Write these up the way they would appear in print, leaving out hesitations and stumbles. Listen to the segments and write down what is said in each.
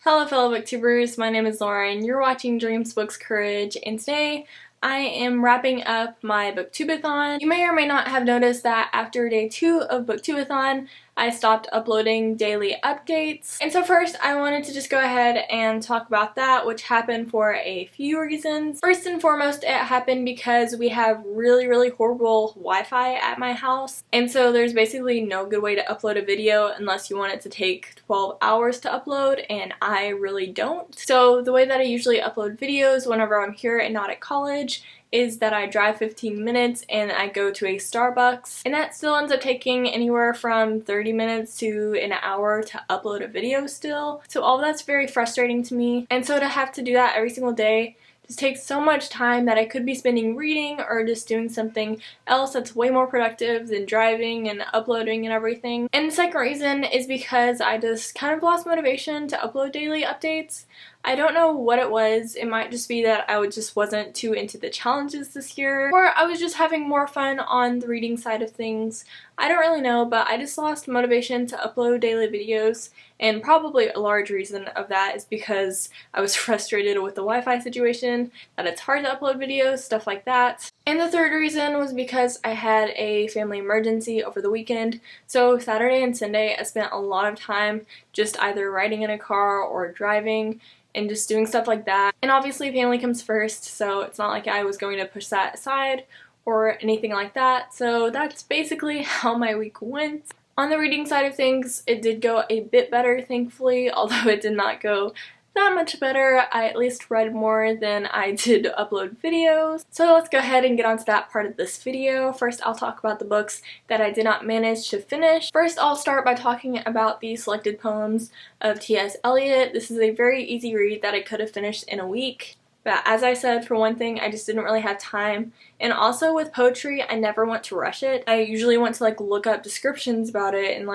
Hello fellow booktubers, my name is Lauren, you're watching Dreams, Books, Courage, and today I am wrapping up my BookTube-A-Thon. You may or may not have noticed that after day 2 of BookTube-A-Thon, I stopped uploading daily updates. And so first I wanted to just go ahead and talk about that, which happened for a few reasons. First and foremost, it happened because we have really horrible Wi-Fi at my house. And so there's basically no good way to upload a video unless you want it to take 12 hours to upload, and I really don't. So the way that I usually upload videos whenever I'm here and not at college is that I drive 15 minutes and I go to a Starbucks, and that still ends up taking anywhere from 30 minutes to an hour to upload a video still. So all that's very frustrating to me, and so to have to do that every single day just takes so much time that I could be spending reading or just doing something else that's way more productive than driving and uploading and everything. And the second reason is because I just kind of lost motivation to upload daily updates. I don't know what it was. It might just be that I just wasn't too into the challenges this year, or I was just having more fun on the reading side of things. I don't really know, but I just lost motivation to upload daily videos, and probably a large reason of that is because I was frustrated with the Wi-Fi situation, that it's hard to upload videos, stuff like that. And the third reason was because I had a family emergency over the weekend, so Saturday and Sunday I spent a lot of time just either riding in a car or driving and just doing stuff like that. And obviously family comes first, so it's not like I was going to push that aside or anything like that. So that's basically how my week went. On the reading side of things, it did go a bit better, thankfully, although it did not go that much better. I at least read more than I did upload videos. So let's go ahead and get onto that part of this video. First, I'll talk about the books that I did not manage to finish. First, I'll start by talking about the selected poems of T.S. Eliot. This is a very easy read that I could have finished in a week. But as I said, for one thing, I just didn't really have time. And also with poetry, I never want to rush it. I usually want to look up descriptions about it and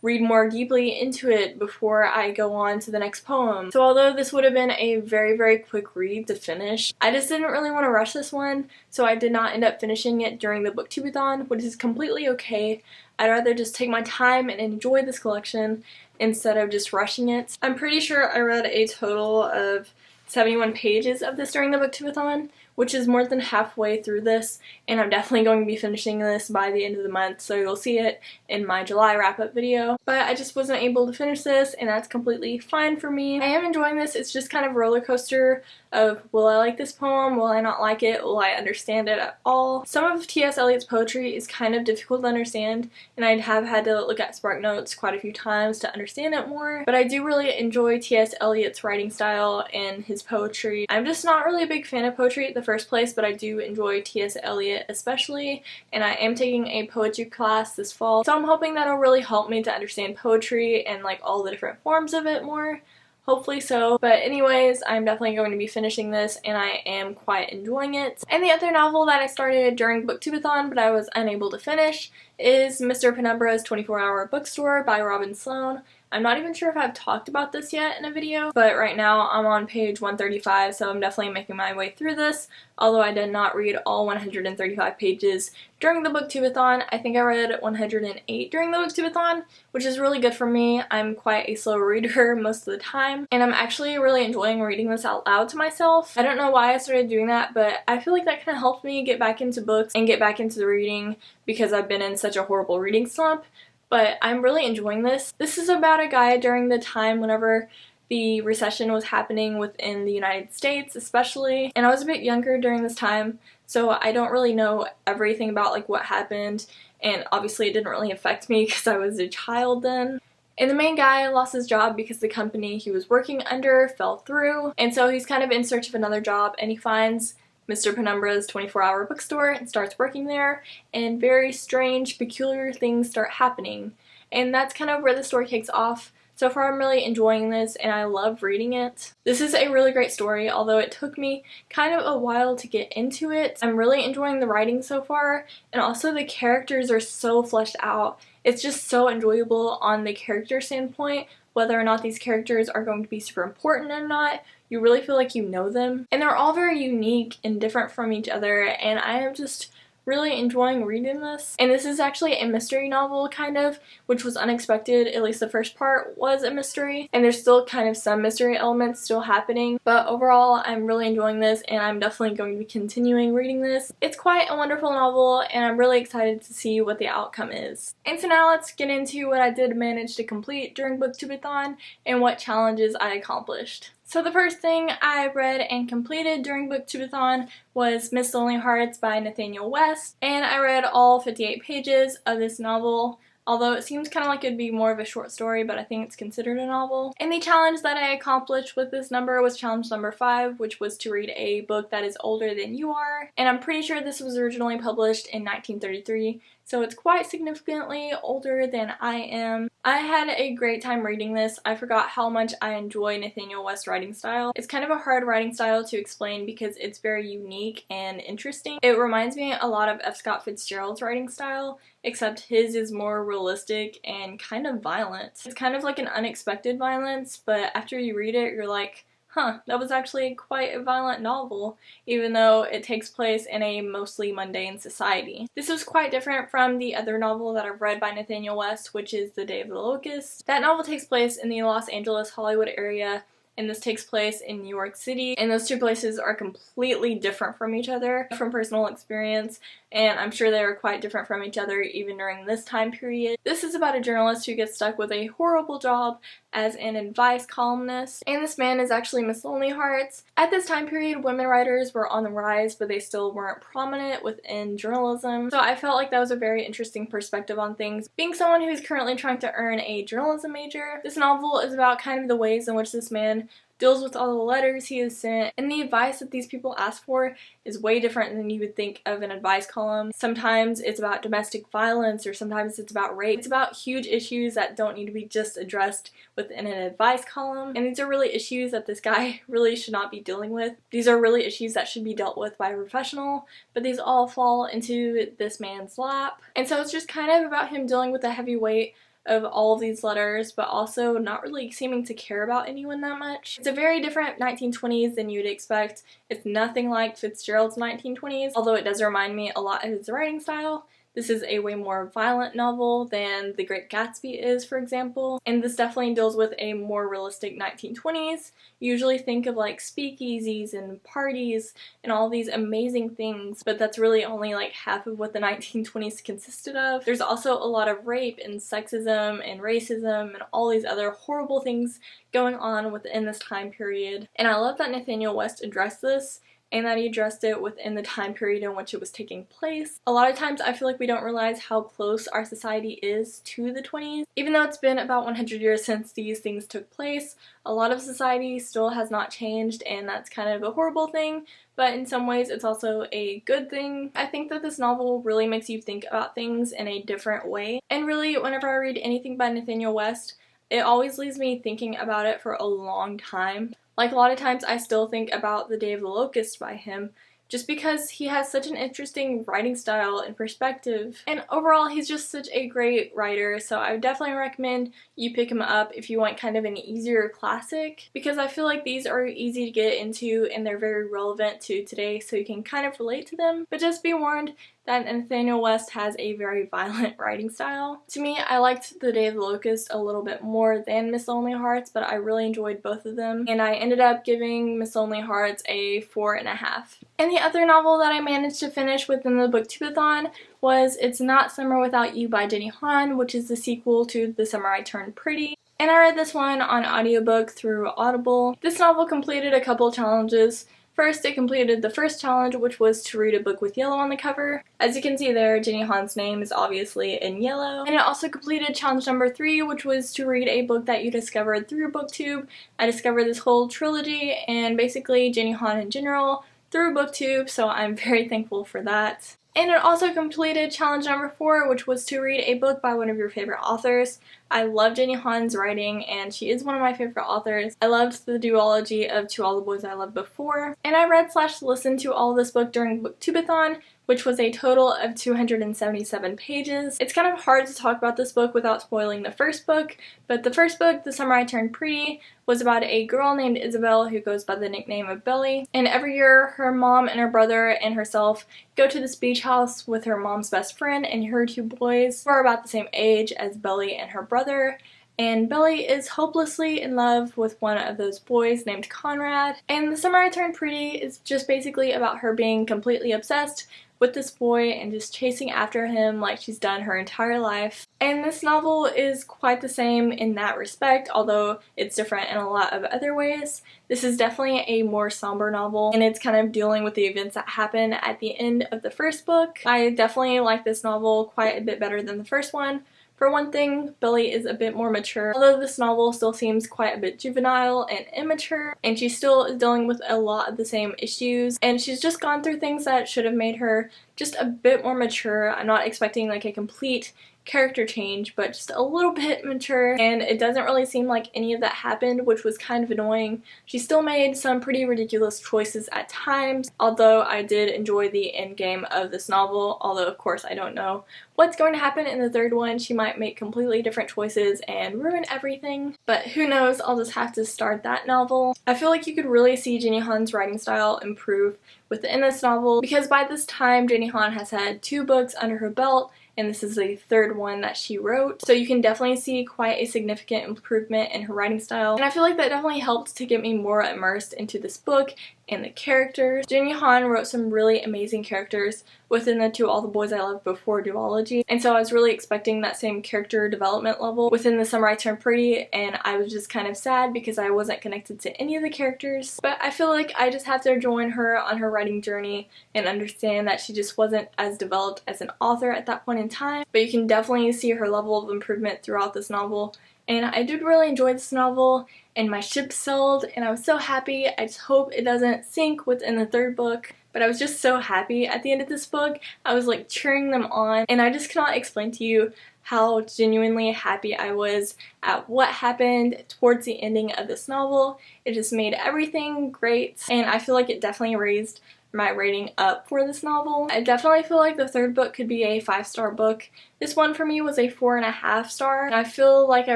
read more deeply into it before I go on to the next poem. So although this would have been a very quick read to finish, I just didn't really want to rush this one, so I did not end up finishing it during the BookTube-A-Thon, which is completely okay. I'd rather just take my time and enjoy this collection instead of just rushing it. I'm pretty sure I read a total of 71 pages of this during the BookTube-A-Thon, which is more than halfway through this, and I'm definitely going to be finishing this by the end of the month, so you'll see it in my July wrap-up video. But I just wasn't able to finish this, and that's completely fine for me. I am enjoying this. It's just kind of a roller coaster of, will I like this poem? Will I not like it? Will I understand it at all? Some of T.S. Eliot's poetry is kind of difficult to understand, and I have had to look at SparkNotes quite a few times to understand it more, but I do really enjoy T.S. Eliot's writing style and his poetry. I'm just not really a big fan of poetry at the first place, but I do enjoy T.S. Eliot especially, and I am taking a poetry class this fall, so I'm hoping that'll really help me to understand poetry and all the different forms of it more. Hopefully so. But anyways, I'm definitely going to be finishing this, and I am quite enjoying it. And the other novel that I started during BookTube-A-Thon but I was unable to finish is Mr. Penumbra's 24-Hour Bookstore by Robin Sloan. I'm not even sure if I've talked about this yet in a video, but right now I'm on page 135, so I'm definitely making my way through this, although I did not read all 135 pages during the BookTube-A-Thon. I think I read 108 during the BookTube-A-Thon, which is really good for me. I'm quite a slow reader most of the time, and I'm actually really enjoying reading this out loud to myself. I don't know why I started doing that, but I feel like that kind of helped me get back into books and get back into the reading because I've been in such a horrible reading slump. But I'm really enjoying this. This is about a guy during the time whenever the recession was happening within the United States especially, and I was a bit younger during this time, so I don't really know everything about what happened, and obviously it didn't really affect me because I was a child then. And the main guy lost his job because the company he was working under fell through, and so he's kind of in search of another job, and he finds Mr. Penumbra's 24-Hour Bookstore and starts working there, and very strange, peculiar things start happening. And that's kind of where the story takes off. So far I'm really enjoying this, and I love reading it. This is a really great story, although it took me kind of a while to get into it. I'm really enjoying the writing so far, and also the characters are so fleshed out. It's just so enjoyable on the character standpoint, whether or not these characters are going to be super important or not. You really feel like you know them, and they're all very unique and different from each other, and I am just really enjoying reading this. And this is actually a mystery novel, kind of, which was unexpected. At least the first part was a mystery, and there's still kind of some mystery elements still happening, but overall I'm really enjoying this, and I'm definitely going to be continuing reading this. It's quite a wonderful novel, and I'm really excited to see what the outcome is. And so now let's get into what I did manage to complete during BookTube-A-Thon and what challenges I accomplished. So the first thing I read and completed during BookTube-A-Thon was Miss Lonely Hearts by Nathaniel West, and I read all 58 pages of this novel, although it seems kind of like it'd be more of a short story, but I think it's considered a novel. And the challenge that I accomplished with this number was challenge number 5, which was to read a book that is older than you are. And I'm pretty sure this was originally published in 1933, so it's quite significantly older than I am. I had a great time reading this. I forgot how much I enjoy Nathaniel West's writing style. It's kind of a hard writing style to explain because it's very unique and interesting. It reminds me a lot of F. Scott Fitzgerald's writing style, except his is more realistic and kind of violent. It's kind of like an unexpected violence, but after you read it, you're like, huh, that was actually quite a violent novel, even though it takes place in a mostly mundane society. This was quite different from the other novel that I've read by Nathaniel West, which is The Day of the Locust. That novel takes place in the Los Angeles, Hollywood area, and this takes place in New York City, and those two places are completely different from each other from personal experience, and I'm sure they were quite different from each other even during this time period. This is about a journalist who gets stuck with a horrible job as an advice columnist, and this man is actually Miss Lonely Hearts. At this time period, women writers were on the rise, but they still weren't prominent within journalism, so I felt like that was a very interesting perspective on things. Being someone who's currently trying to earn a journalism major, this novel is about kind of the ways in which this man deals with all the letters he has sent, and the advice that these people ask for is way different than you would think of an advice column. Sometimes it's about domestic violence, or sometimes it's about rape. It's about huge issues that don't need to be just addressed within an advice column, and these are really issues that this guy really should not be dealing with. These are really issues that should be dealt with by a professional, but these all fall into this man's lap. And so it's just kind of about him dealing with the heavy weight of all of these letters, but also not really seeming to care about anyone that much. It's a very different 1920s than you'd expect. It's nothing like Fitzgerald's 1920s, although it does remind me a lot of his writing style. This is a way more violent novel than The Great Gatsby is, for example, and this definitely deals with a more realistic 1920s. You usually think of like speakeasies and parties and all these amazing things, but that's really only like half of what the 1920s consisted of. There's also a lot of rape and sexism and racism and all these other horrible things going on within this time period, and I love that Nathaniel West addressed this, and that he addressed it within the time period in which it was taking place. A lot of times I feel like we don't realize how close our society is to the 20s. Even though it's been about 100 years since these things took place, a lot of society still has not changed, and that's kind of a horrible thing, but in some ways it's also a good thing. I think that this novel really makes you think about things in a different way, and really whenever I read anything by Nathaniel West, it always leaves me thinking about it for a long time. Like, a lot of times I still think about The Day of the Locust by him, just because he has such an interesting writing style and perspective. And overall, he's just such a great writer, so I would definitely recommend you pick him up if you want kind of an easier classic, because I feel like these are easy to get into and they're very relevant to today, so you can kind of relate to them. But just be warned that Nathaniel West has a very violent writing style. To me, I liked The Day of the Locust a little bit more than Miss Lonely Hearts, but I really enjoyed both of them, and I ended up giving Miss Lonely Hearts a 4.5. And the other novel that I managed to finish within the BookTube-A-Thon was It's Not Summer Without You by Jenny Han, which is the sequel to The Summer I Turned Pretty. And I read this one on audiobook through Audible. This novel completed a couple challenges. First, it completed the first challenge, which was to read a book with yellow on the cover. As you can see there, Jenny Han's name is obviously in yellow. And it also completed challenge number 3, which was to read a book that you discovered through BookTube. I discovered this whole trilogy and basically Jenny Han in general through BookTube, so I'm very thankful for that. And it also completed challenge number 4, which was to read a book by one of your favorite authors. I love Jenny Han's writing, and she is one of my favorite authors. I loved the duology of To All the Boys I Loved Before, and I read/listened to all of this book during BookTube-A-Thon, which was a total of 277 pages. It's kind of hard to talk about this book without spoiling the first book, but the first book, The Summer I Turned Pretty, was about a girl named Isabel who goes by the nickname of Belly, and every year her mom and her brother and herself go to this beach house with her mom's best friend and her two boys who are about the same age as Belly and her brother. And Belly is hopelessly in love with one of those boys named Conrad. And The Summer I Turned Pretty is just basically about her being completely obsessed with this boy and just chasing after him like she's done her entire life. And this novel is quite the same in that respect, although it's different in a lot of other ways. This is definitely a more somber novel, and it's kind of dealing with the events that happen at the end of the first book. I definitely like this novel quite a bit better than the first one. For one thing, Belly is a bit more mature, although this novel still seems quite a bit juvenile and immature, and she still is dealing with a lot of the same issues, and she's just gone through things that should have made her just a bit more mature. I'm not expecting like a complete character change, but just a little bit mature, and it doesn't really seem like any of that happened, which was kind of annoying. She still made some pretty ridiculous choices at times, although I did enjoy the end game of this novel, although of course I don't know what's going to happen in the third one. She might make completely different choices and ruin everything, but who knows, I'll just have to start that novel. I feel like you could really see Jenny Han's writing style improve within this novel, because by this time Jenny Han has had 2 books under her belt, and this is the third one that she wrote. So you can definitely see quite a significant improvement in her writing style, and I feel like that definitely helped to get me more immersed into this book and the characters. Jenny Han wrote some really amazing characters within the To All the Boys I Loved Before duology, and so I was really expecting that same character development level within The Summer I Turned Pretty, and I was just kind of sad because I wasn't connected to any of the characters. But I feel like I just have to join her on her writing journey and understand that she just wasn't as developed as an author at that point in time, but you can definitely see her level of improvement throughout this novel. And I did really enjoy this novel, and my ship sailed, and I was so happy. I just hope it doesn't sink within the third book. But I was just so happy at the end of this book. I was like cheering them on, and I just cannot explain to you how genuinely happy I was at what happened towards the ending of this novel. It just made everything great, and I feel like it definitely raised my rating up for this novel. I definitely feel like the third book could be a 5-star book. This one for me was a 4.5 star. I feel like I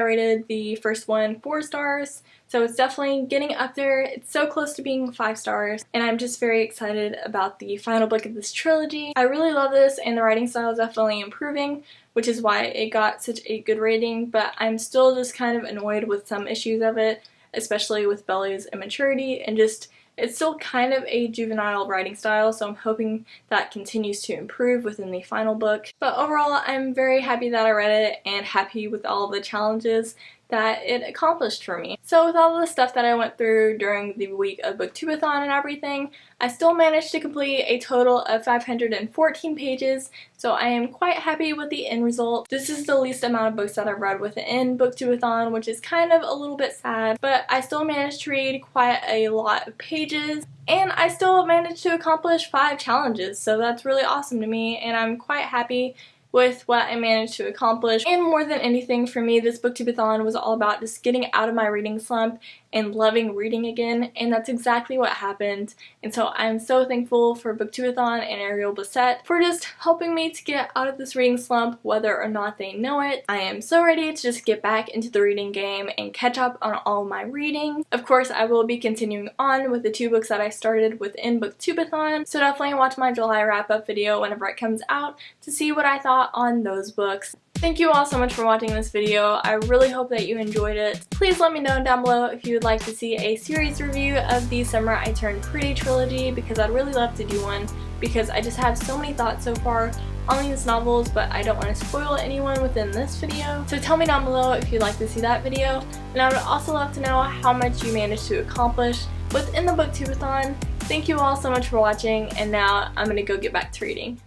rated the first one 4 stars, so it's definitely getting up there. It's so close to being 5 stars, and I'm just very excited about the final book of this trilogy. I really love this, and the writing style is definitely improving, which is why it got such a good rating, but I'm still just kind of annoyed with some issues of it, especially with Belly's immaturity, and just it's still kind of a juvenile writing style, so I'm hoping that continues to improve within the final book. But overall, I'm very happy that I read it and happy with all the challenges that it accomplished for me. So with all the stuff that I went through during the week of BookTube-A-Thon and everything, I still managed to complete a total of 514 pages, so I am quite happy with the end result. This is the least amount of books that I've read within BookTube-A-Thon, which is kind of a little bit sad, but I still managed to read quite a lot of pages, and I still managed to accomplish 5 challenges, so that's really awesome to me, and I'm quite happy with what I managed to accomplish. And more than anything for me, this BookTube-A-Thon was all about just getting out of my reading slump and loving reading again, and that's exactly what happened. And so I'm so thankful for BookTube-A-Thon and Ariel Bissett for just helping me to get out of this reading slump, whether or not they know it. I am so ready to just get back into the reading game and catch up on all my reading. Of course, I will be continuing on with the 2 books that I started within BookTube-A-Thon, so definitely watch my July wrap-up video whenever it comes out to see what I thought on those books. Thank you all so much for watching this video. I really hope that you enjoyed it. Please let me know down below if you would like to see a series review of the Summer I Turned Pretty trilogy, because I'd really love to do one, because I just have so many thoughts so far on these novels, but I don't want to spoil anyone within this video. So tell me down below if you'd like to see that video, and I would also love to know how much you managed to accomplish within the BookTube-A-Thon. Thank you all so much for watching, and now I'm gonna go get back to reading.